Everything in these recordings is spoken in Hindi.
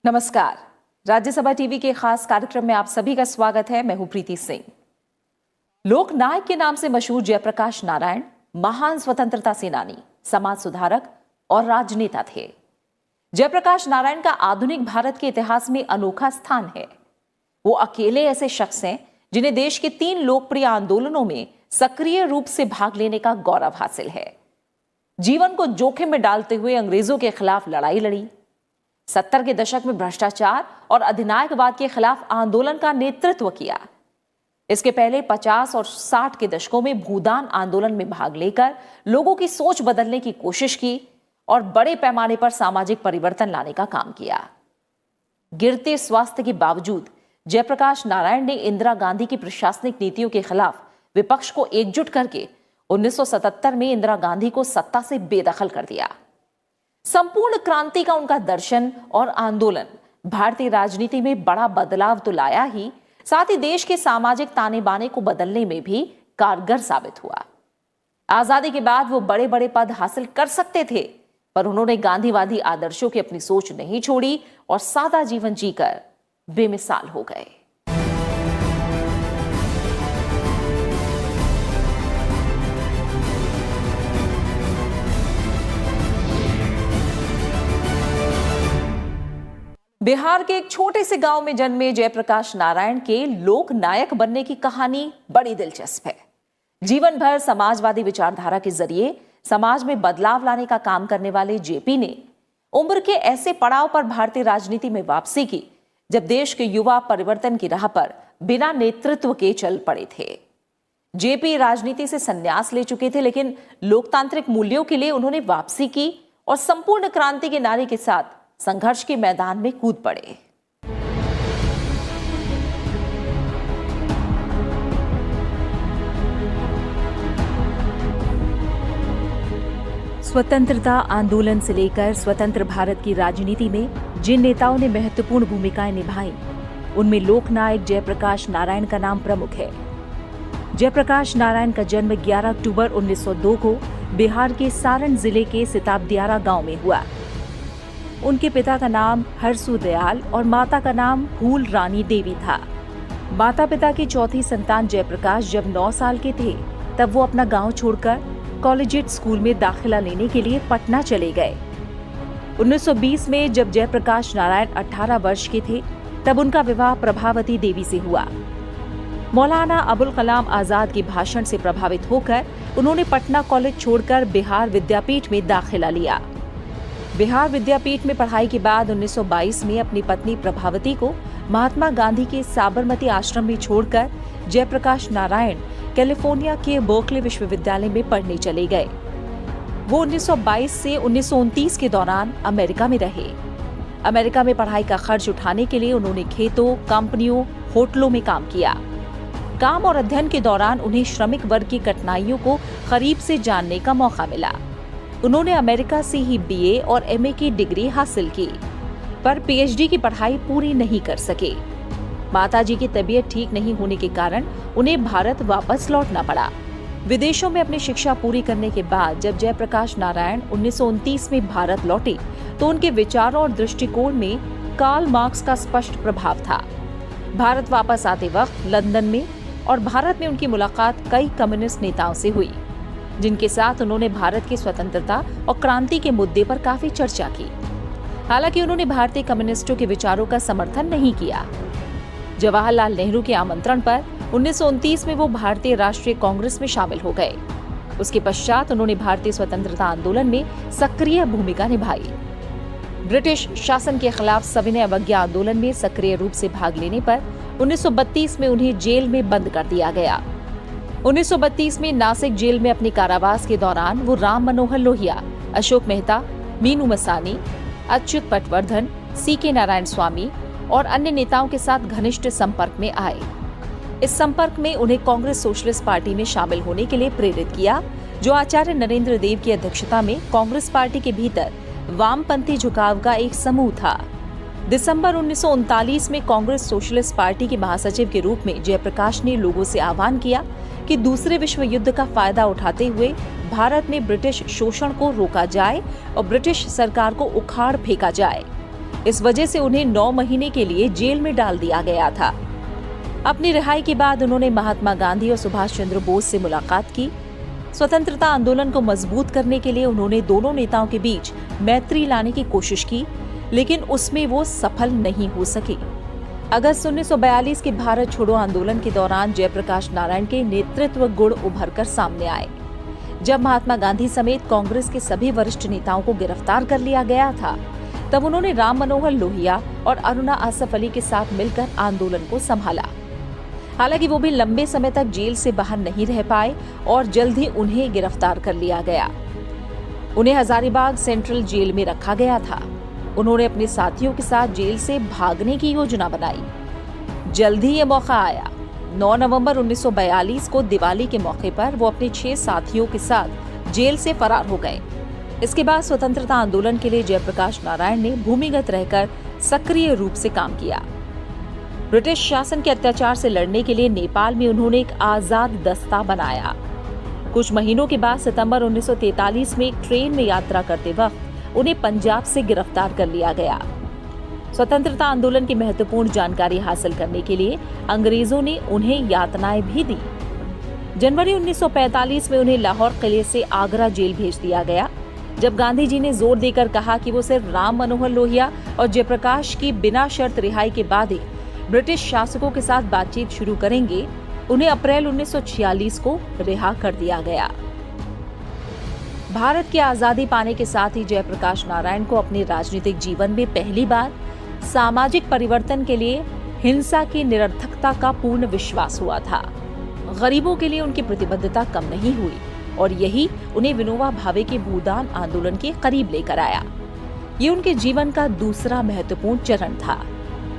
नमस्कार। राज्यसभा टीवी के खास कार्यक्रम में आप सभी का स्वागत है। मैं हूं प्रीति सिंह। लोकनायक के नाम से मशहूर जयप्रकाश नारायण महान स्वतंत्रता सेनानी, समाज सुधारक और राजनेता थे। जयप्रकाश नारायण का आधुनिक भारत के इतिहास में अनोखा स्थान है। वो अकेले ऐसे शख्स हैं जिन्हें देश के 3 लोकप्रिय आंदोलनों में सक्रिय रूप से भाग लेने का गौरव हासिल है। जीवन को जोखिम में डालते हुए अंग्रेजों के खिलाफ लड़ाई लड़ी, 70 के दशक में भ्रष्टाचार और अधिनायकवाद के खिलाफ आंदोलन का नेतृत्व किया। इसके पहले 50 और 60 के दशकों में भूदान आंदोलन में भाग लेकर लोगों की सोच बदलने की कोशिश की और बड़े पैमाने पर सामाजिक परिवर्तन लाने का काम किया। गिरते स्वास्थ्य के बावजूद जयप्रकाश नारायण ने इंदिरा गांधी की प्रशासनिक नीतियों के खिलाफ विपक्ष को एकजुट करके 1977 में इंदिरा गांधी को सत्ता से बेदखल कर दिया। संपूर्ण क्रांति का उनका दर्शन और आंदोलन भारतीय राजनीति में बड़ा बदलाव तो लाया ही, साथ ही देश के सामाजिक ताने बाने को बदलने में भी कारगर साबित हुआ। आजादी के बाद वो बड़े बड़े पद हासिल कर सकते थे, पर उन्होंने गांधीवादी आदर्शों की अपनी सोच नहीं छोड़ी और सादा जीवन जीकर बेमिसाल हो गए। बिहार के एक छोटे से गांव में जन्मे जयप्रकाश नारायण के लोक नायक बनने की कहानी बड़ी दिलचस्प है। जीवन भर समाजवादी विचारधारा के जरिए समाज में बदलाव लाने का काम करने वाले जेपी ने उम्र के ऐसे पड़ाव पर भारतीय राजनीति में वापसी की जब देश के युवा परिवर्तन की राह पर बिना नेतृत्व के चल पड़े थे। जेपी राजनीति से संन्यास ले चुके थे, लेकिन लोकतांत्रिक मूल्यों के लिए उन्होंने वापसी की और संपूर्ण क्रांति के नारे के साथ संघर्ष के मैदान में कूद पड़े। स्वतंत्रता आंदोलन से लेकर स्वतंत्र भारत की राजनीति में जिन नेताओं ने महत्वपूर्ण भूमिकाएं निभाई, उनमें लोकनायक जयप्रकाश नारायण का नाम प्रमुख है। जयप्रकाश नारायण का जन्म 11 अक्टूबर 1902 को बिहार के सारण जिले के सिताबदियारा गांव में हुआ। उनके पिता का नाम हरसु दयाल और माता का नाम फूल रानी देवी था। माता पिता की चौथी संतान जयप्रकाश जब 9 साल के थे, तब वो अपना गांव छोड़कर कॉलेजिएट स्कूल में दाखिला लेने के लिए पटना चले गए। 1920 में जब जयप्रकाश नारायण 18 वर्ष के थे, तब उनका विवाह प्रभावती देवी से हुआ। मौलाना अबुल कलाम आजाद के भाषण से प्रभावित होकर उन्होंने पटना कॉलेज छोड़कर बिहार विद्यापीठ में दाखिला लिया। बिहार विद्यापीठ में पढ़ाई के बाद 1922 में अपनी पत्नी प्रभावती को महात्मा गांधी के साबरमती आश्रम में छोड़कर जयप्रकाश नारायण कैलिफोर्निया के बर्कले विश्वविद्यालय में पढ़ने चले गए। वो 1922 से 1929 के दौरान अमेरिका में रहे। अमेरिका में पढ़ाई का खर्च उठाने के लिए उन्होंने खेतों, कंपनियों, होटलों में काम किया। काम और अध्ययन के दौरान उन्हें श्रमिक वर्ग की कठिनाइयों को करीब से जानने का मौका मिला। उन्होंने अमेरिका से ही बीए और एमए की डिग्री हासिल की, पर पीएचडी की पढ़ाई पूरी नहीं कर सके। माताजी की तबीयत ठीक नहीं होने के कारण उन्हें भारत वापस लौटना पड़ा। विदेशों में अपनी शिक्षा पूरी करने के बाद जब जयप्रकाश नारायण 1929 में भारत लौटे, तो उनके विचारों और दृष्टिकोण में कार्ल मार्क्स का स्पष्ट प्रभाव था। भारत वापस आते वक्त लंदन में और भारत में उनकी मुलाकात कई कम्युनिस्ट नेताओं से हुई, जिनके साथ उन्होंने भारत की स्वतंत्रता और क्रांति के मुद्दे पर काफी चर्चा की। हालांकि उन्होंने भारतीय कम्युनिस्टों के विचारों का समर्थन नहीं किया। जवाहरलाल नेहरू के आमंत्रण पर 1929 में वो भारतीय राष्ट्रीय कांग्रेस में शामिल हो गए। उसके पश्चात उन्होंने भारतीय स्वतंत्रता आंदोलन में सक्रिय भूमिका निभाई। ब्रिटिश शासन के खिलाफ सविनय अवज्ञा आंदोलन में सक्रिय रूप से भाग लेने पर 1932 में उन्हें जेल में बंद कर दिया गया। 1932 में नासिक जेल में अपने कारावास के दौरान वो राम मनोहर लोहिया, अशोक मेहता, मीनू मसानी, अच्युत पटवर्धन, सीके नारायण स्वामी और अन्य नेताओं के साथ घनिष्ठ संपर्क में आए। इस संपर्क में उन्हें कांग्रेस सोशलिस्ट पार्टी में शामिल होने के लिए प्रेरित किया, जो आचार्य नरेंद्र देव की अध्यक्षता में कांग्रेस पार्टी के भीतर वामपंथी झुकाव का एक समूह था। दिसंबर 1939 में कांग्रेस सोशलिस्ट पार्टी के महासचिव के रूप में जयप्रकाश ने लोगों से आह्वान किया कि दूसरे विश्व युद्ध का फायदा उठाते हुए भारत में ब्रिटिश शोषण को रोका जाए और ब्रिटिश सरकार को उखाड़ फेंका जाए। इस वजह से उन्हें 9 महीने के लिए जेल में डाल दिया गया था। अपनी रिहाई के बाद उन्होंने महात्मा गांधी और सुभाष चंद्र बोस से मुलाकात की। स्वतंत्रता आंदोलन को मजबूत करने के लिए उन्होंने दोनों नेताओं के बीच मैत्री लाने की कोशिश की, लेकिन उसमें वो सफल नहीं हो सके। अगस्त 1942 के भारत छोड़ो आंदोलन के दौरान जयप्रकाश नारायण के नेतृत्व गुण उभरकर सामने आए। जब महात्मा गांधी समेत कांग्रेस के सभी वरिष्ठ नेताओं को गिरफ्तार कर लिया गया था, तब उन्होंने राम मनोहर लोहिया और अरुणा आसफ अली के साथ मिलकर आंदोलन को संभाला। हालांकि वो भी लंबे समय तक जेल से बाहर नहीं रह पाए और जल्द ही उन्हें गिरफ्तार कर लिया गया। उन्हें हजारीबाग सेंट्रल जेल में रखा गया था। उन्होंने अपने साथियों के साथ जेल से भागने की योजना बनाई। जल्द ही ये मौका आया। 9 नवंबर 1942 को दिवाली के मौके पर वो अपने 6 साथियों के साथ जेल से फरार हो गए। इसके बाद स्वतंत्रता आंदोलन के लिए जयप्रकाश नारायण ने भूमिगत रहकर सक्रिय रूप से काम किया। ब्रिटिश शासन के अत्याचार से लड़ने के लिए नेपाल में उन्होंने एक आजाद दस्ता बनाया। कुछ महीनों के बाद सितंबर 1943 में एक ट्रेन में यात्रा करते वक्त उन्हें पंजाब से गिरफ्तार कर लिया गया। स्वतंत्रता आंदोलन की महत्वपूर्ण जानकारी हासिल करने के लिए अंग्रेजों ने उन्हें यातनाएं भी दी। जनवरी 1945 में उन्हें लाहौर किले से आगरा जेल भेज दिया गया। जब गांधी जी ने जोर देकर कहा कि वो सिर्फ राम मनोहर लोहिया और जयप्रकाश की बिना शर्त रिहाई के बाद ही ब्रिटिश शासकों के साथ बातचीत शुरू करेंगे, उन्हें अप्रैल 1946 को रिहा कर दिया गया। भारत की आजादी पाने के साथ ही जयप्रकाश नारायण को अपने राजनीतिक जीवन में पहली बार सामाजिक परिवर्तन के लिए हिंसा की निरर्थकता का पूर्ण विश्वास हुआ था। गरीबों के लिए उनकी प्रतिबद्धता कम नहीं हुई और यही उन्हें विनोबा भावे के भूदान आंदोलन के करीब लेकर आया। ये उनके जीवन का दूसरा महत्वपूर्ण चरण था।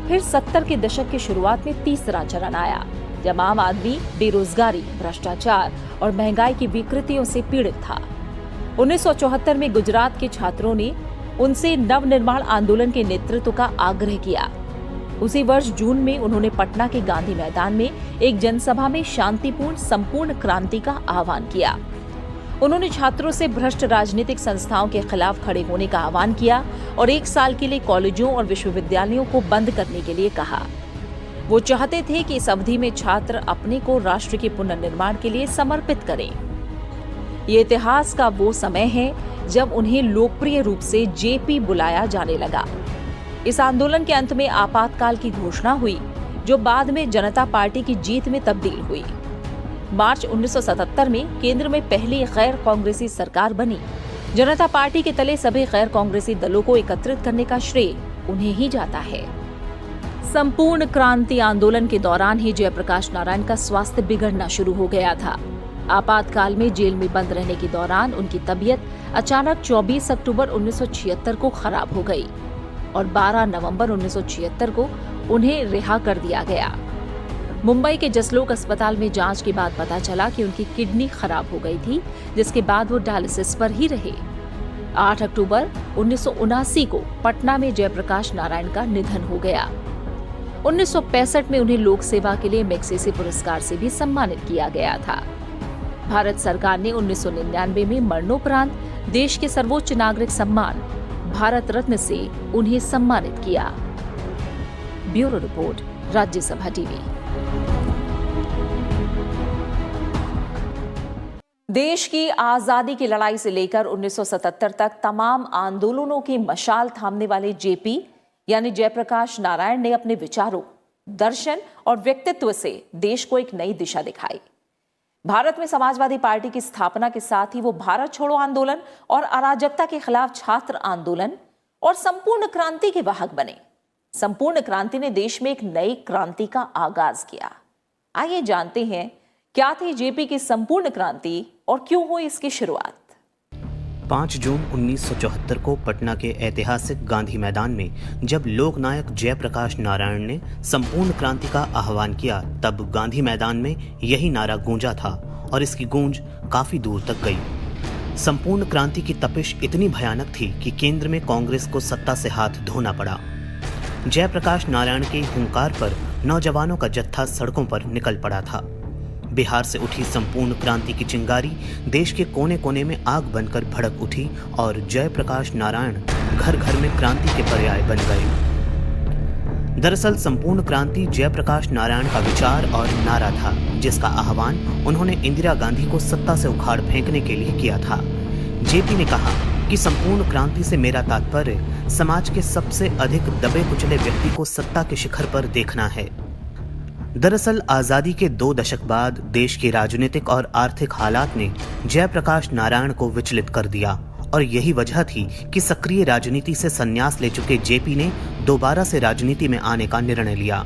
फिर 70 के दशक की शुरुआत में तीसरा चरण आया, जब आम आदमी बेरोजगारी, भ्रष्टाचार और महंगाई की विकृतियों से पीड़ित था। 1974 में गुजरात के छात्रों ने उनसे नवनिर्माण आंदोलन के नेतृत्व का आग्रह किया। उसी वर्ष जून में उन्होंने पटना के गांधी मैदान में एक जनसभा में शांतिपूर्ण संपूर्ण क्रांति का आह्वान किया। उन्होंने छात्रों से भ्रष्ट राजनीतिक संस्थाओं के खिलाफ खड़े होने का आह्वान किया और 1 साल के लिए कॉलेजों और विश्वविद्यालयों को बंद करने के लिए कहा। वो चाहते थे कि इस अवधि में छात्र अपने को राष्ट्र के पुनर्निर्माण के लिए समर्पित करें। ये इतिहास का वो समय है जब उन्हें लोकप्रिय रूप से जेपी बुलाया जाने लगा। इस आंदोलन के अंत में आपातकाल की घोषणा हुई, जो बाद में जनता पार्टी की जीत में तब्दील हुई। मार्च 1977 में केंद्र में पहली गैर कांग्रेसी सरकार बनी। जनता पार्टी के तले सभी गैर कांग्रेसी दलों को एकत्रित करने का श्रेय उन्हें ही जाता है। संपूर्ण क्रांति आंदोलन के दौरान ही जयप्रकाश नारायण का स्वास्थ्य बिगड़ना शुरू हो गया था। आपातकाल में जेल में बंद रहने के दौरान उनकी तबीयत अचानक 24 अक्टूबर 1976 को खराब हो गई और 12 नवंबर 1976 को उन्हें रिहा कर दिया गया। मुंबई के जसलोक अस्पताल में जांच के बाद पता चला कि उनकी किडनी खराब हो गई थी, जिसके बाद वो डायलिसिस पर ही रहे। 8 अक्टूबर 1979 को पटना में जयप्रकाश नारायण का निधन हो गया। 1965 में उन्हें लोक सेवा के लिए मैग्सेसे पुरस्कार से भी सम्मानित किया गया था। भारत सरकार ने 1999 में मरणोपरांत देश के सर्वोच्च नागरिक सम्मान भारत रत्न से उन्हें सम्मानित किया। Bureau report, Rajya Sabha TV. देश की आजादी की लड़ाई से लेकर 1977 तक तमाम आंदोलनों की मशाल थामने वाले जेपी यानी जयप्रकाश नारायण ने अपने विचारों, दर्शन और व्यक्तित्व से देश को एक नई दिशा दिखाई। भारत में समाजवादी पार्टी की स्थापना के साथ ही वो भारत छोड़ो आंदोलन और अराजकता के खिलाफ छात्र आंदोलन और संपूर्ण क्रांति के वाहक बने। संपूर्ण क्रांति ने देश में एक नई क्रांति का आगाज किया। आइए जानते हैं क्या थी जेपी की संपूर्ण क्रांति और क्यों हुई इसकी शुरुआत। 5 जून 1974 को पटना के ऐतिहासिक गांधी मैदान में जब लोकनायक जयप्रकाश नारायण ने संपूर्ण क्रांति का आह्वान किया, तब गांधी मैदान में यही नारा गूंजा था और इसकी गूंज काफी दूर तक गई। संपूर्ण क्रांति की तपिश इतनी भयानक थी कि केंद्र में कांग्रेस को सत्ता से हाथ धोना पड़ा। जयप्रकाश नारायण के हुंकार पर नौजवानों का जत्था सड़कों पर निकल पड़ा था। बिहार से उठी संपूर्ण क्रांति की चिंगारी देश के कोने कोने में आग बनकर भड़क उठी और जयप्रकाश नारायण घर घर में क्रांति के पर्याय बन गए। दरअसल संपूर्ण क्रांति जयप्रकाश नारायण का विचार और नारा था, जिसका आह्वान उन्होंने इंदिरा गांधी को सत्ता से उखाड़ फेंकने के लिए किया था। जेपी ने कहा कि संपूर्ण क्रांति से मेरा तात्पर्य समाज के सबसे अधिक दबे कुचले व्यक्ति को सत्ता के शिखर पर देखना है। दरअसल आजादी के 2 दशक बाद देश के राजनीतिक और आर्थिक हालात ने जयप्रकाश नारायण को विचलित कर दिया और यही वजह थी कि सक्रिय राजनीति से संन्यास ले चुके जेपी ने दोबारा से राजनीति में आने का निर्णय लिया।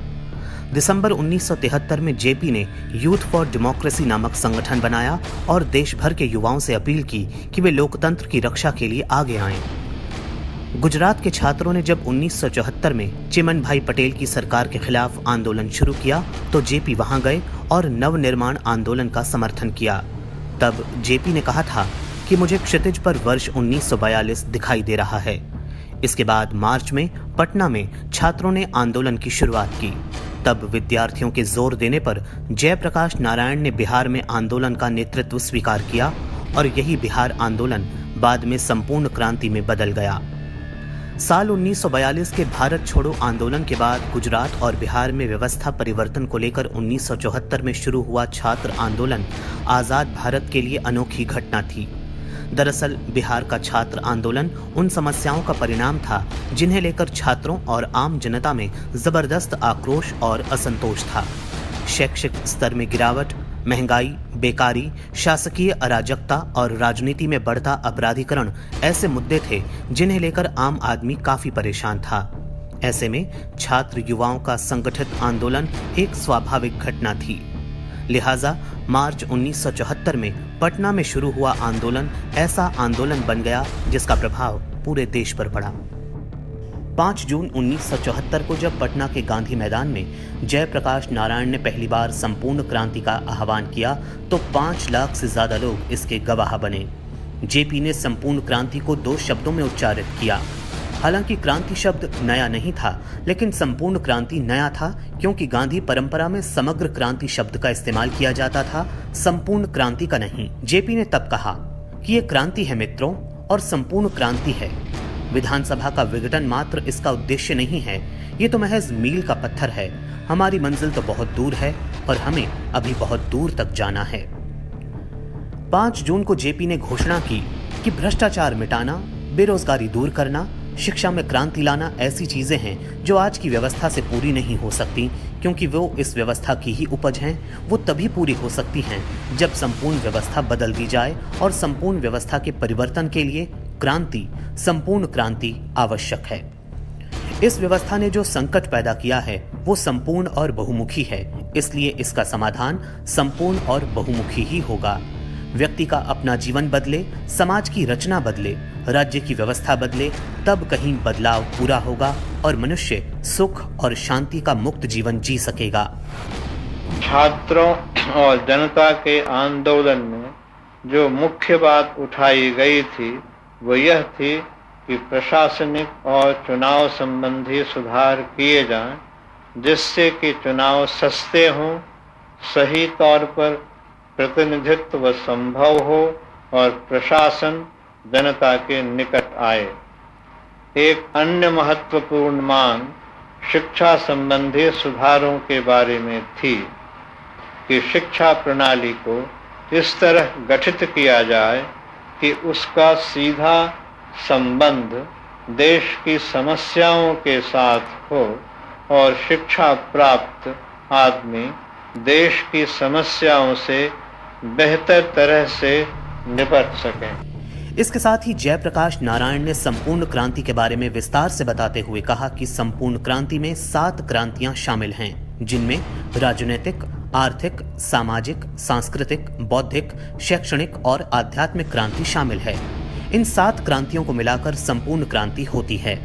दिसंबर 1973 में जेपी ने यूथ फॉर डेमोक्रेसी नामक संगठन बनाया और देश भर के युवाओं से अपील की कि वे लोकतंत्र की रक्षा के लिए आगे आएं। गुजरात के छात्रों ने जब 1974 में चिमन भाई पटेल की सरकार के खिलाफ आंदोलन शुरू किया तो जेपी वहां गए और नवनिर्माण आंदोलन का समर्थन किया। तब जेपी ने कहा था कि मुझे क्षितिज पर वर्ष 1942 दिखाई दे रहा है। इसके बाद मार्च में पटना में छात्रों ने आंदोलन की शुरुआत की। तब विद्यार्थियों के जोर देने पर जयप्रकाश नारायण ने बिहार में आंदोलन का नेतृत्व स्वीकार किया और यही बिहार आंदोलन बाद में संपूर्ण क्रांति में बदल गया। साल 1942 के भारत छोड़ो आंदोलन के बाद गुजरात और बिहार में व्यवस्था परिवर्तन को लेकर 1974 में शुरू हुआ छात्र आंदोलन आजाद भारत के लिए अनोखी घटना थी। दरअसल बिहार का छात्र आंदोलन उन समस्याओं का परिणाम था जिन्हें लेकर छात्रों और आम जनता में जबरदस्त आक्रोश और असंतोष था। शैक्षिक स्तर में गिरावट, महंगाई, बेकारी, शासकीय अराजकता और राजनीति में बढ़ता अपराधीकरण ऐसे मुद्दे थे जिन्हें लेकर आम आदमी काफी परेशान था। ऐसे में छात्र युवाओं का संगठित आंदोलन एक स्वाभाविक घटना थी। लिहाजा मार्च 1974 में पटना में शुरू हुआ आंदोलन ऐसा आंदोलन बन गया जिसका प्रभाव पूरे देश पर पड़ा। 5 जून 1974 को जब पटना के गांधी मैदान में जयप्रकाश नारायण ने पहली बार संपूर्ण क्रांति का आह्वान किया तो 5 लाख से ज्यादा लोग इसके गवाह बने। जेपी ने संपूर्ण क्रांति को 2 शब्दों में उच्चारित किया। हालांकि क्रांति शब्द नया नहीं था, लेकिन संपूर्ण क्रांति नया था क्योंकि गांधी परंपरा में समग्र क्रांति शब्द का इस्तेमाल किया जाता था, संपूर्ण क्रांति का नहीं। जेपी ने तब कहा कि ये क्रांति है मित्रों और संपूर्ण क्रांति है। विधानसभा का विघटन मात्र इसका उद्देश्य नहीं है, ये तो महज मील का पत्थर है। हमारी मंजिल तो बहुत दूर है और हमें अभी बहुत दूर तक जाना है। 5 जून को जेपी ने घोषणा की कि भ्रष्टाचार मिटाना, बेरोजगारी दूर करना, शिक्षा में क्रांति लाना ऐसी चीजें हैं जो आज की व्यवस्था से पूरी नहीं हो सकती, क्योंकि वो इस व्यवस्था की ही उपज हैं। वो तभी पूरी हो सकती हैं जब संपूर्ण व्यवस्था बदल दी जाए और संपूर्ण व्यवस्था के परिवर्तन के लिए क्रांति, संपूर्ण क्रांति आवश्यक है। इस व्यवस्था ने जो संकट पैदा किया है वो संपूर्ण और बहुमुखी है, इसलिए इसका समाधान संपूर्ण और बहुमुखी ही होगा। व्यक्ति का अपना जीवन बदले, समाज की रचना बदले, राज्य की व्यवस्था बदले, तब कहीं बदलाव पूरा होगा और मनुष्य सुख और शांति का मुक्त जीवन जी सकेगा। छात्रों और जनता के आंदोलन में जो मुख्य बात उठाई गई थी वो यह थी कि प्रशासनिक और चुनाव संबंधी सुधार किए जाएं, जिससे कि चुनाव सस्ते हों, सही तौर पर प्रतिनिधित्व संभव हो और प्रशासन जनता के निकट आए। एक अन्य महत्वपूर्ण मांग शिक्षा संबंधी सुधारों के बारे में थी कि शिक्षा प्रणाली को इस तरह गठित किया जाए कि उसका सीधा संबंध देश की समस्याओं के साथ हो और शिक्षा प्राप्त आदमी देश की समस्याओं से बेहतर तरह से निपट सकें। इसके साथ ही जयप्रकाश नारायण ने संपूर्ण क्रांति के बारे में विस्तार से बताते हुए कहा कि संपूर्ण क्रांति में 7 क्रांतियां शामिल हैं, जिनमें राजनीतिक, आर्थिक, सामाजिक, सांस्कृतिक, बौद्धिक, शैक्षणिक और आध्यात्मिक क्रांति शामिल है। इन 7 क्रांतियों को मिलाकर संपूर्ण क्रांति होती है।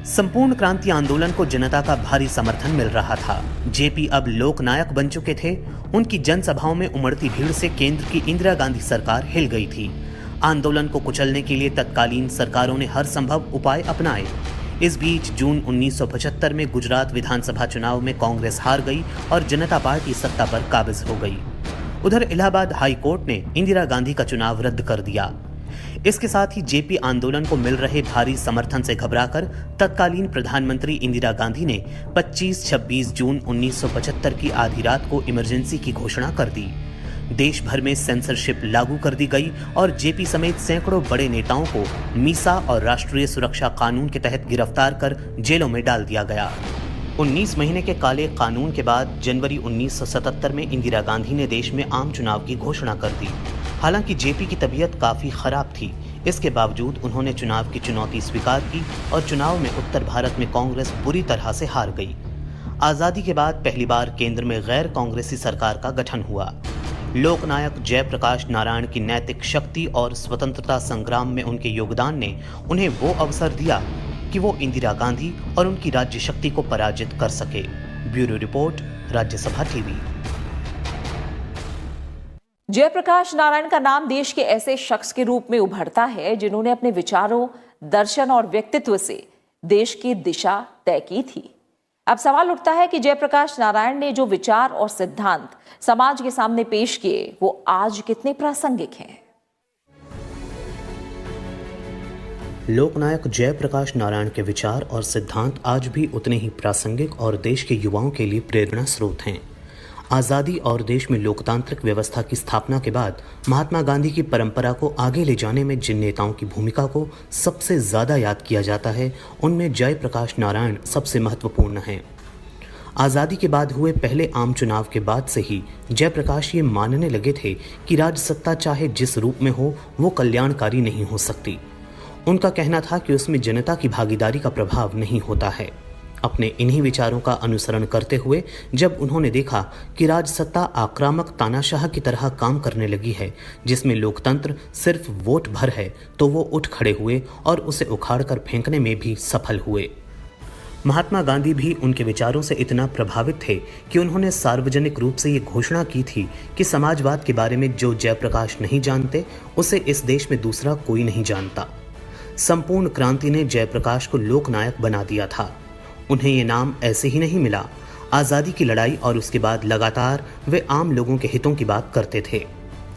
संपूर्ण क्रांति आंदोलन को जनता का भारी समर्थन मिल रहा था। जेपी अब लोकनायक बन चुके थे। उनकी जनसभाओं में उमड़ती भीड़ से केंद्र की इंदिरा गांधी सरकार हिल गई थी। आंदोलन को कुचलने के लिए तत्कालीन सरकारों ने हर संभव उपाय अपनाए। इस बीच जून 1975 में गुजरात विधानसभा चुनाव में कांग्रेस हार गई और जनता पार्टी सत्ता पर काबिज हो गई। उधर इलाहाबाद हाई कोर्ट ने इंदिरा गांधी का चुनाव रद्द कर दिया। इसके साथ ही जेपी आंदोलन को मिल रहे भारी समर्थन से घबराकर तत्कालीन प्रधानमंत्री इंदिरा गांधी ने 25-26 जून 1975 की आधी रात को इमरजेंसी की घोषणा कर दी। देश भर में सेंसरशिप लागू कर दी गई और जेपी समेत सैकड़ों बड़े नेताओं को मीसा और राष्ट्रीय सुरक्षा कानून के तहत गिरफ्तार कर जेलों में डाल दिया गया। 19 महीने के काले कानून के बाद जनवरी 1977 में इंदिरा गांधी ने देश में आम चुनाव की घोषणा कर दी। हालांकि जेपी की तबीयत काफी खराब थी, इसके बावजूद उन्होंने चुनाव की चुनौती स्वीकार की और चुनाव में उत्तर भारत में कांग्रेस बुरी तरह से हार गई। आजादी के बाद पहली बार केंद्र में गैर कांग्रेसी सरकार का गठन हुआ। लोकनायक जयप्रकाश नारायण की नैतिक शक्ति और स्वतंत्रता संग्राम में उनके योगदान ने उन्हें वो अवसर दिया कि वो इंदिरा गांधी और उनकी राज्य शक्ति को पराजित कर सके। Bureau report, Rajya Sabha TV. Jayaprakash Narayan का नाम देश के ऐसे शख्स के रूप में उभरता है जिन्होंने अपने विचारों, दर्शन और व्यक्तित्व से देश की दिशा तय की थी। अब सवाल उठता है कि जयप्रकाश नारायण ने जो विचार और सिद्धांत समाज के सामने पेश किए वो आज कितने प्रासंगिक हैं। लोकनायक जयप्रकाश नारायण के विचार और सिद्धांत आज भी उतने ही प्रासंगिक और देश के युवाओं के लिए प्रेरणा स्रोत हैं। आज़ादी और देश में लोकतांत्रिक व्यवस्था की स्थापना के बाद महात्मा गांधी की परंपरा को आगे ले जाने में जिन नेताओं की भूमिका को सबसे ज़्यादा याद किया जाता है, उनमें जयप्रकाश नारायण सबसे महत्वपूर्ण हैं। आज़ादी के बाद हुए पहले आम चुनाव के बाद से ही जयप्रकाश ये मानने लगे थे कि राजसत्ता चाहे जिस रूप में हो वो कल्याणकारी नहीं हो सकती। उनका कहना था कि उसमें जनता की भागीदारी का प्रभाव नहीं होता है। अपने इन्हीं विचारों का अनुसरण करते हुए जब उन्होंने देखा कि राजसत्ता आक्रामक तानाशाह की तरह काम करने लगी है, जिसमें लोकतंत्र सिर्फ वोट भर है, तो वो उठ खड़े हुए और उसे उखाड़कर फेंकने में भी सफल हुए। महात्मा गांधी भी उनके विचारों से इतना प्रभावित थे कि उन्होंने सार्वजनिक रूप से ये घोषणा की थी कि समाजवाद के बारे में जो जयप्रकाश नहीं जानते, उसे इस देश में दूसरा कोई नहीं जानता। संपूर्ण क्रांति ने जयप्रकाश को लोकनायक बना दिया था। उन्हें ये नाम ऐसे ही नहीं मिला। आज़ादी की लड़ाई और उसके बाद लगातार वे आम लोगों के हितों की बात करते थे।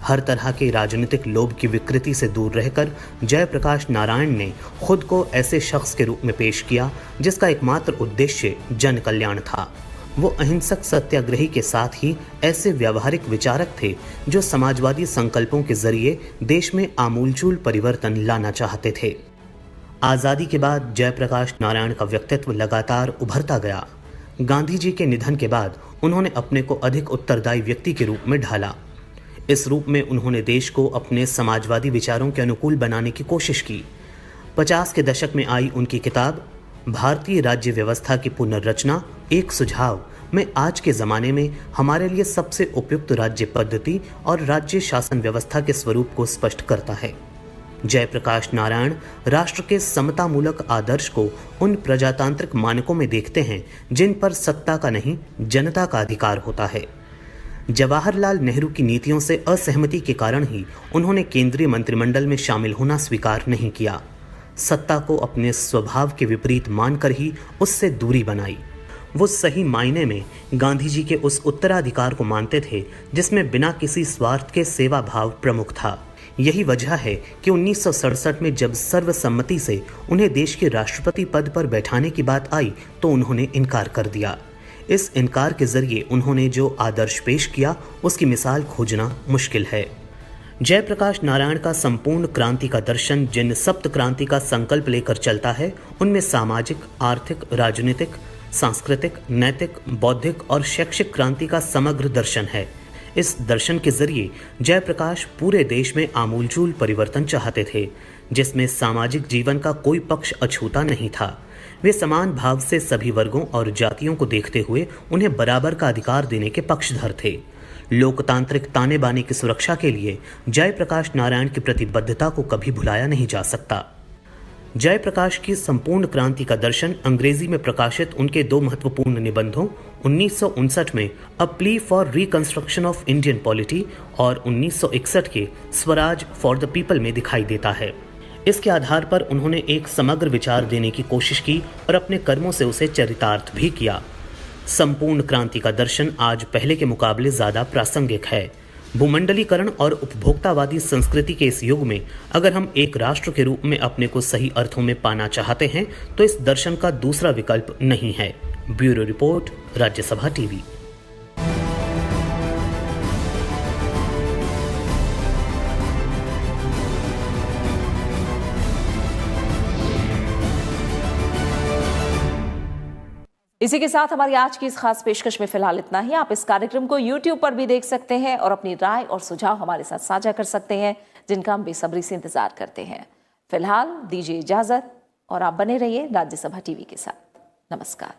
हर तरह के राजनीतिक लोभ की विकृति से दूर रहकर जयप्रकाश नारायण ने खुद को ऐसे शख्स के रूप में पेश किया जिसका एकमात्र उद्देश्य जन कल्याण था। वो अहिंसक सत्याग्रही के साथ ही ऐसे व्यावहारिक विचारक थे जो समाजवादी संकल्पों के जरिए देश में आमूलचूल परिवर्तन लाना चाहते थे। आज़ादी के बाद जयप्रकाश नारायण का व्यक्तित्व लगातार उभरता गया। गांधी जी के निधन के बाद उन्होंने अपने को अधिक उत्तरदायी व्यक्ति के रूप में ढाला। इस रूप में उन्होंने देश को अपने समाजवादी विचारों के अनुकूल बनाने की कोशिश की। 50 के दशक में आई उनकी किताब भारतीय राज्य व्यवस्था की पुनर्रचना एक सुझाव में आज के ज़माने में हमारे लिए सबसे उपयुक्त राज्य पद्धति और राज्य शासन व्यवस्था के स्वरूप को स्पष्ट करता है। जयप्रकाश नारायण राष्ट्र के समतामूलक आदर्श को उन प्रजातांत्रिक मानकों में देखते हैं जिन पर सत्ता का नहीं, जनता का अधिकार होता है। जवाहरलाल नेहरू की नीतियों से असहमति के कारण ही उन्होंने केंद्रीय मंत्रिमंडल में शामिल होना स्वीकार नहीं किया। सत्ता को अपने स्वभाव के विपरीत मानकर ही उससे दूरी बनाई। वो सही मायने में गांधी जी के उस उत्तराधिकार को मानते थे जिसमें बिना किसी स्वार्थ के सेवा भाव प्रमुख था। यही वजह है कि 1967 में जब सर्वसम्मति से उन्हें देश के राष्ट्रपति पद पर बैठाने की बात आई तो उन्होंने इनकार कर दिया। इस इनकार के जरिए उन्होंने जो आदर्श पेश किया उसकी मिसाल खोजना मुश्किल है। जयप्रकाश नारायण का संपूर्ण क्रांति का दर्शन जिन सप्त क्रांति का संकल्प लेकर चलता है, उनमें सामाजिक, आर्थिक, राजनीतिक, सांस्कृतिक, नैतिक, बौद्धिक और शैक्षिक क्रांति का समग्र दर्शन है। इस दर्शन के जरिए जयप्रकाश पूरे देश में आमूलचूल परिवर्तन चाहते थे, जिसमें सामाजिक जीवन का कोई पक्ष अछूता नहीं था। वे समान भाव से सभी वर्गों और जातियों को देखते हुए उन्हें बराबर का अधिकार देने के पक्षधर थे। लोकतांत्रिक ताने बाने की सुरक्षा के लिए जयप्रकाश नारायण की प्रतिबद्धता को कभी भुलाया नहीं जा सकता। जयप्रकाश की संपूर्ण क्रांति का दर्शन अंग्रेजी में प्रकाशित उनके दो महत्वपूर्ण निबंधों 1959 में अ plea for reconstruction of Indian polity और 1961 के स्वराज फॉर द पीपल में दिखाई देता है। इसके आधार पर उन्होंने एक समग्र विचार देने की कोशिश की और अपने कर्मों से उसे चरितार्थ भी किया। संपूर्ण क्रांति का दर्शन आज पहले के मुकाबले ज्यादा प्रासंगिक है। भूमंडलीकरण और उपभोक्तावादी संस्कृति के इस युग में अगर हम एक राष्ट्र के रूप में अपने को सही अर्थों में पाना चाहते हैं तो इस दर्शन का दूसरा विकल्प नहीं है। Bureau report, Rajya Sabha TV. इसी के साथ हमारी आज की इस खास पेशकश में फिलहाल इतना ही। आप इस कार्यक्रम को YouTube पर भी देख सकते हैं और अपनी राय और सुझाव हमारे साथ साझा कर सकते हैं, जिनका हम बेसब्री से इंतजार करते हैं। फिलहाल दीजिए इजाजत और आप बने रहिए राज्यसभा टीवी के साथ। नमस्कार।